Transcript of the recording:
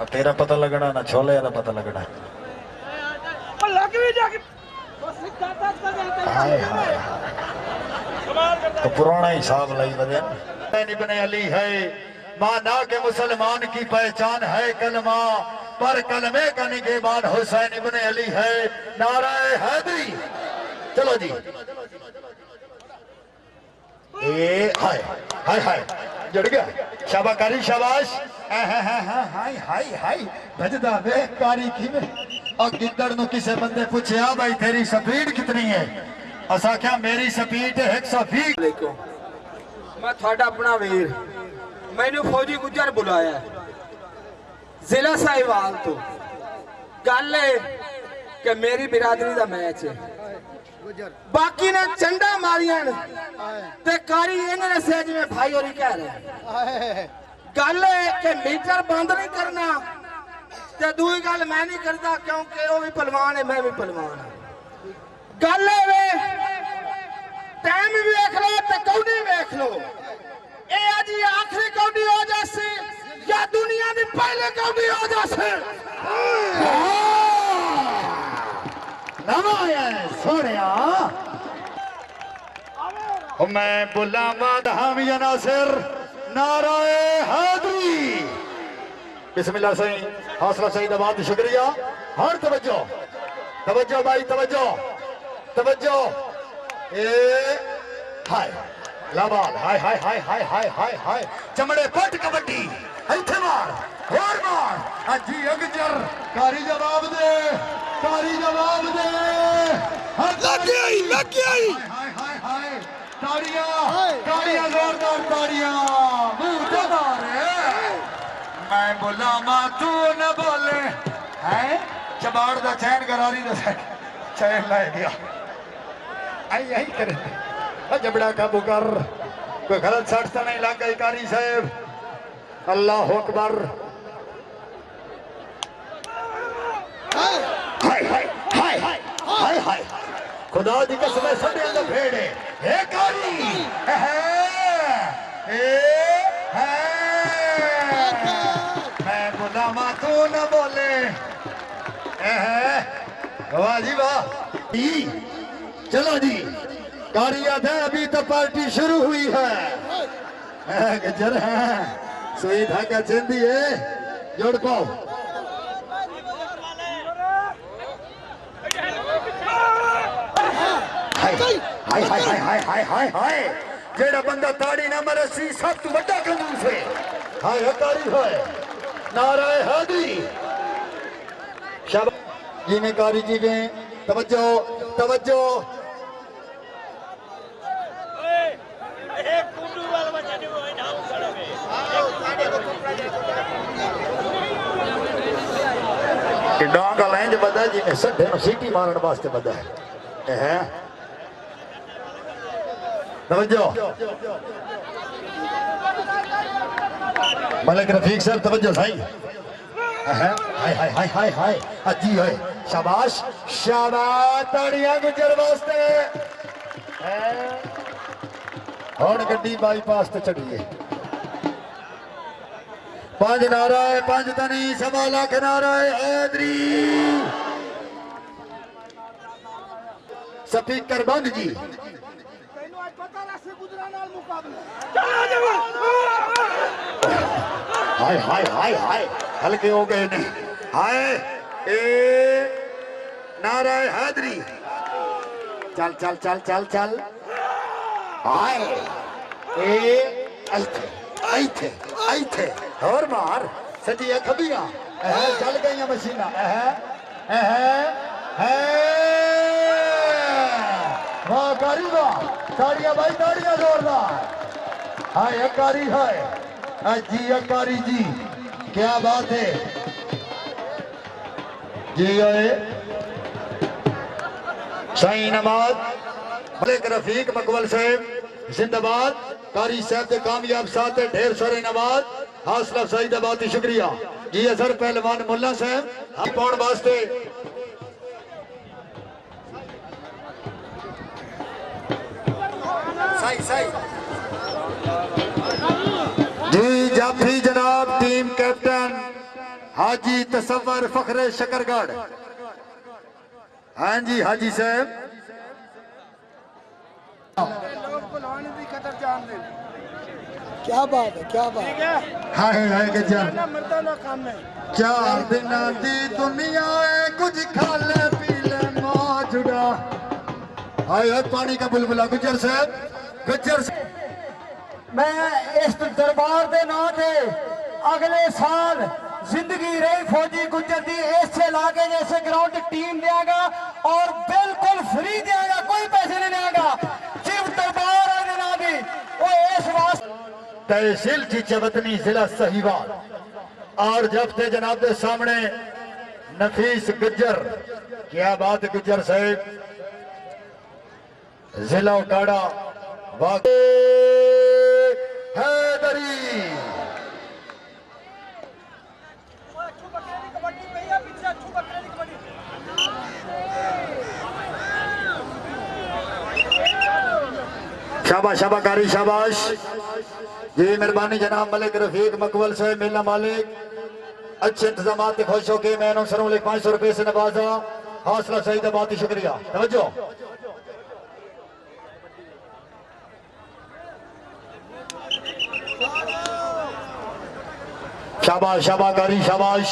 तेरा पता लगना ना छोले का पता लगना। हाय हाय तो पुराना हिसाब लाई बदे इब्न अली है माना के मुसलमान की पहचान है कलमा पर कलमे का निगहबान हुसैन इब्न अली है। नाराए हैदरी। चलो जी ए हाय हाय हाय जुड़ गया शाबाकारी शाबाश। हाय हाय हाय भजदा वे कारी की में और गिद्दड़ नु किसे बंदे पूछया भाई तेरी स्पीड कितनी है। असा क्या मेरी स्पीड है 120। मैं थोड़ा अपना वीर मैनू फौजी गुजर बुलाया जिला साहिवाल तो गल है कि मेरी बिरादरी का मैच है बाकी ने चंडा मारिया ते कारी इन्हें दसिया जिवें भाई होरी कह रहे गल है कि मीटर बंद नहीं करना ते दूई गल मैं नहीं करता क्योंकि वो भी पहलवान है मैं भी पहलवान है। गल है वे टाइम भी वेख लो ते कौडी वेख लो ए आज ये आखिरी कौडी हो जासी या दुनिया की पहले कौडी हो जासी। सोनिया मैं बुलावा हामिया नासिर नाराए हैदरी। बिस्मिल्लाह सही हौसला सही दबाद शुक्रिया हर तवज्जो तवज्जो भाई तवज्जो तवज्जो ए हाय लाबाद हाय हाय हाय हाय हाय हाय हाय चमड़े पट कबड्डी इथे मार और मार अजी अगजर कारी जवाब दे कारी जवाब दे लग गई हाय हाय हाय ताड़ियां ताड़ियां जोरदार ताड़ियां मुंह दबा रे मैं बोला मां तू न बोले हैं चबाड़ दा चैन करारी दा चैन ले गया आई आई करे जबड़ा काबू कर कोई गलत शर्त तो नहीं लग गई कारी साहब। अल्लाह अकबर हाय हाय हाय हाय हाय हाय खुदा दी कसम है सडे अंदर भेड़े हे कारी मैं बुलावा तू न बोले वाह जी वाह चलो जी कारिया था अभी तो पार्टी शुरू हुई है गजर है सुई धागा चंदी है जोड़ पाओ हाय हाय हाय हाय हाय हाय हाय हाय जेड़ा बंदा ताड़ी ना मरे सी सब तू बड़ा कंजूस है। हाय हकारी है नाराए हैदरी शाबाश जी में कारी जी में तवज्जो तवज्जो डांगा लैंज बदा जी में सड्डे नु सीटी मारन वास्ते बदा है तवज्जो मलिक रफीक सर तवज्जो सही हाय हाय हाय हाय हाय अजी है शाबाश शाबाश ताड़ियां गुजर वास्ते हुण गड्डी बाईपास ते चढ़िए पांच नाराए पांच तनी सवा लाख नाराए हैदरी स्पीकर बंद जी हाय हाय हाय हाय हल्के हो गए नहीं हाय ए नाराए हैदरी चल चल चल चल चल हाय ए ऐ थे और मार सटिया खबिया चल गई मशीना वाह कारी वाह ताड़ियां भाई ताड़ियां जोरदार हाय कारी है जी अकारी जी क्या बात है जी आए साईं नमाज मलिक रफीक मकबल साहब जिंदाबाद कारी साहब के कामयाब साथ ढेर सारे नवाज हौसला अफजाई का बहुत ही शुक्रिया जी असर पहलवान मुल्ला साहब पाउन वास्ते सही सही जी जाफी जनाब टीम कैप्टन हाजी तसव्वर फखरे शकरगढ़। हाँ जी हाजी साहब। क्या बात है, क्या बात है। हाय गजब। मर्दाना काम है। 4 दिन दी दुनिया है, कुछ खा ले पी ले मौजुदा। हाय पानी का बुलबुला गुजर साहब, गुजर साहब। मैं इस दरबार के ना थे अगले साल जिंदगी रही फौजी गुजर दी इस इलाके जैसे ग्राउंड टीम देगा और बिल्कुल फ्री देगा, कोई पैसे नहीं देगा। सिर्फ दरबार है ना दी वो इस वास्ते तहसील चीचवतनी जिला साहिवाल और जब थे जनाब के सामने नफीस गुज्जर। क्या बात है गुज्जर साहब। जिला उकाड़ा हैदरी। शाबाश शाबाश कारी शाबाश जी, मेहरबानी जनाब मलिक रफीक मकबल से मेला मालिक। अच्छे इंतजाम से खुश होके मैं अनौंसरों 500 रुपए से नवाजा। हौसला सही दबाती शुक्रिया तवज्जो। शाबाश शाबाश कारी शाबाश।